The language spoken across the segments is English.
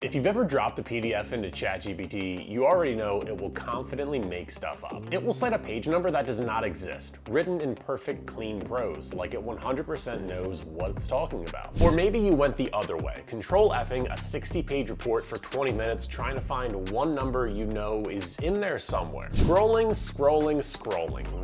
If you've ever dropped a PDF into ChatGPT, you already know it will confidently make stuff up. It will cite a page number that does not exist, written in perfect, clean prose, like it 100% knows what it's talking about. Or maybe you went the other way, control-Fing a 60-page report for 20 minutes trying to find one number you know is in there somewhere. Scrolling,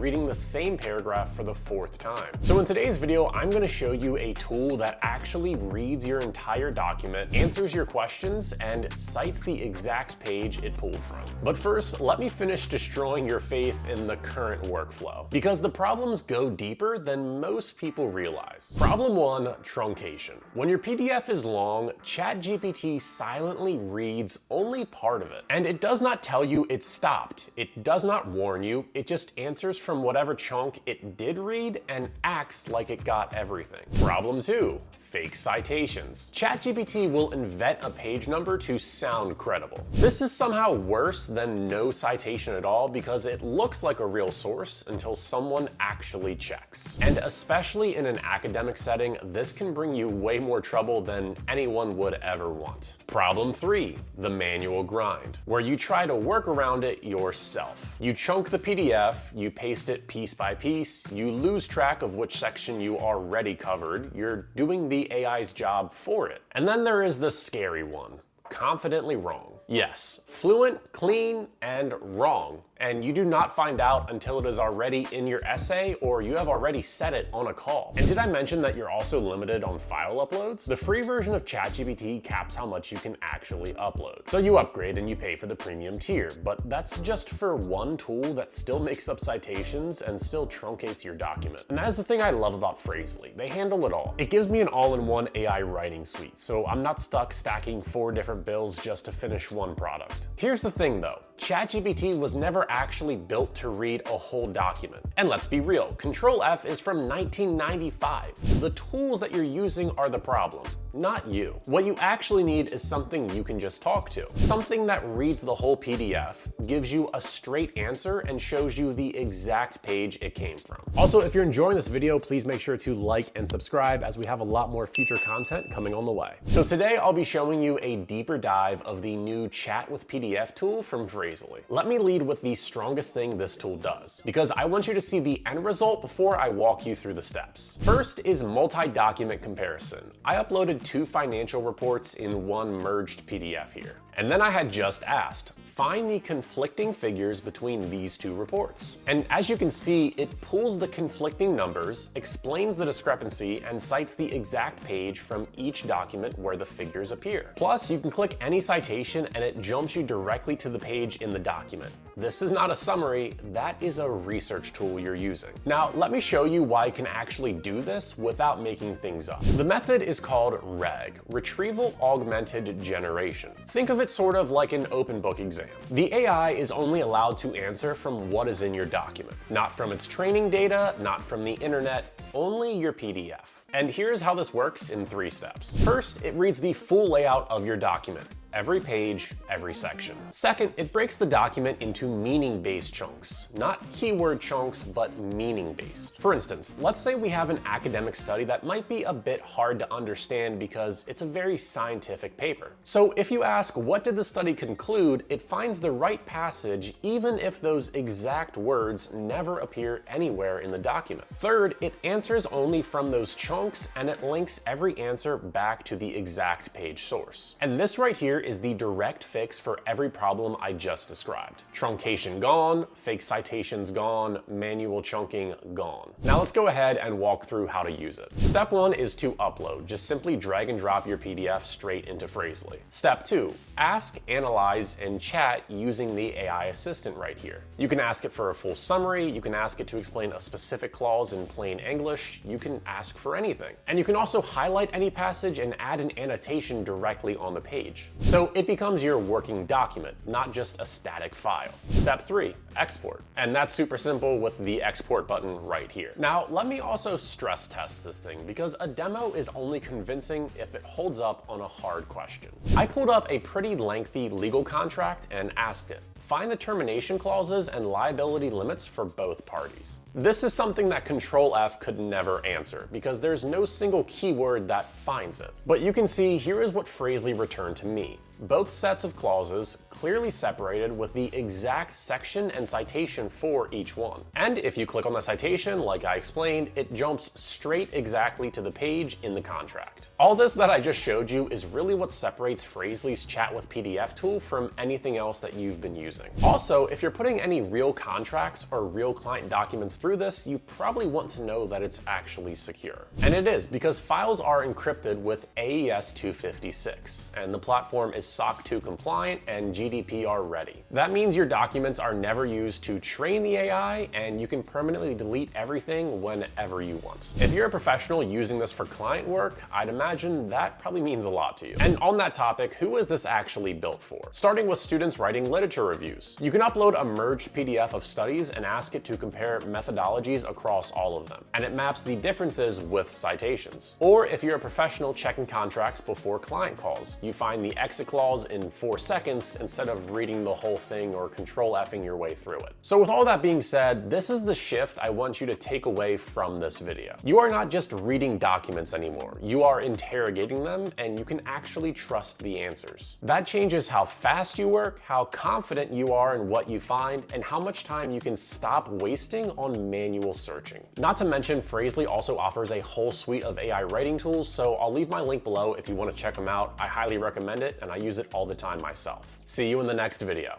reading the same paragraph for the 4th time. So in today's video, I'm going to show you a tool that actually reads your entire document, answers your questions, and cites the exact page it pulled from. But first, let me finish destroying your faith in the current workflow, because the problems go deeper than most people realize. Problem 1, truncation. When your PDF is long, ChatGPT silently reads only part of it, and it does not tell you it stopped. It does not warn you, it just answers from whatever chunk it did read and acts like it got everything. Problem 2, fake citations. ChatGPT will invent a page number to sound credible. This is somehow worse than no citation at all because it looks like a real source until someone actually checks. And especially in an academic setting, this can bring you way more trouble than anyone would ever want. Problem 3, the manual grind, where you try to work around it yourself. You chunk the PDF, you paste it piece by piece, you lose track of which section you already covered, you're doing the AI's job for it. And then there is the scary one, confidently wrong. Yes, fluent, clean, and wrong. And you do not find out until it is already in your essay or you have already said it on a call. And did I mention that you're also limited on file uploads? The free version of ChatGPT caps how much you can actually upload. So you upgrade and you pay for the premium tier, but that's just for one tool that still makes up citations and still truncates your document. And that is the thing I love about Phrasely. They handle it all. It gives me an all-in-one AI writing suite, so I'm not stuck stacking 4 different bills just to finish one product. Here's the thing though, ChatGPT was never actually built to read a whole document. And let's be real, Control-F is from 1995. The tools that you're using are the problem, not you. What you actually need is something you can just talk to. Something that reads the whole PDF, gives you a straight answer, and shows you the exact page it came from. Also, if you're enjoying this video, please make sure to like and subscribe as we have a lot more future content coming on the way. So today I'll be showing you a deeper dive of the new Chat with PDF tool from Phrasely. Let me lead with the strongest thing this tool does, because I want you to see the end result before I walk you through the steps. First is multi-document comparison. I uploaded 2 financial reports in one merged PDF here. And then I had just asked, find the conflicting figures between these 2 reports. And as you can see, it pulls the conflicting numbers, explains the discrepancy, and cites the exact page from each document where the figures appear. Plus, you can click any citation and it jumps you directly to the page in the document. This is not a summary, that is a research tool you're using. Now, let me show you why I can actually do this without making things up. The method is called RAG, Retrieval-Augmented Generation. Think of it sort of like an open book exam. The AI is only allowed to answer from what is in your document, not from its training data, not from the internet, only your PDF. And here's how this works in 3 steps. First, it reads the full layout of your document. Every page, every section. Second, it breaks the document into meaning-based chunks. Not keyword chunks, but meaning-based. For instance, let's say we have an academic study that might be a bit hard to understand because it's a very scientific paper. So if you ask, what did the study conclude, it finds the right passage even if those exact words never appear anywhere in the document. Third, it answers only from those chunks and it links every answer back to the exact page source. And this right here is the direct fix for every problem I just described. Truncation gone, fake citations gone, manual chunking gone. Now let's go ahead and walk through how to use it. Step 1 is to upload. Just simply drag and drop your PDF straight into Phrasely. Step 2, ask, analyze, and chat using the AI assistant right here. You can ask it for a full summary, you can ask it to explain a specific clause in plain English, you can ask for anything. And you can also highlight any passage and add an annotation directly on the page. So it becomes your working document, not just a static file. Step 3, export. And that's super simple with the export button right here. Now, let me also stress test this thing because a demo is only convincing if it holds up on a hard question. I pulled up a pretty lengthy legal contract and asked it, find the termination clauses and liability limits for both parties. This is something that Control-F could never answer because there's no single keyword that finds it. But you can see here is what Phrasely returned to me. Both sets of clauses clearly separated with the exact section and citation for each one. And if you click on the citation, like I explained, it jumps straight exactly to the page in the contract. All this that I just showed you is really what separates Phrasely's Chat with PDF tool from anything else that you've been using. Also, if you're putting any real contracts or real client documents through this, you probably want to know that it's actually secure. And it is, because files are encrypted with AES 256, and the platform is SOC 2 compliant and GDPR ready. That means your documents are never used to train the AI, and you can permanently delete everything whenever you want. If you're a professional using this for client work, I'd imagine that probably means a lot to you. And on that topic, who is this actually built for? Starting with students writing literature reviews. You can upload a merged PDF of studies and ask it to compare methodologies across all of them, and it maps the differences with citations. Or if you're a professional checking contracts before client calls, you find the exit clause in 4 seconds instead of reading the whole thing or Control-Fing your way through it. So with all that being said, this is the shift I want you to take away from this video. You are not just reading documents anymore. You are interrogating them, and you can actually trust the answers. That changes how fast you work, how confident you are in what you find, and how much time you can stop wasting on manual searching. Not to mention, Phrasely also offers a whole suite of AI writing tools, so I'll leave my link below if you want to check them out. I highly recommend it, and I use it all the time myself. See you in the next video.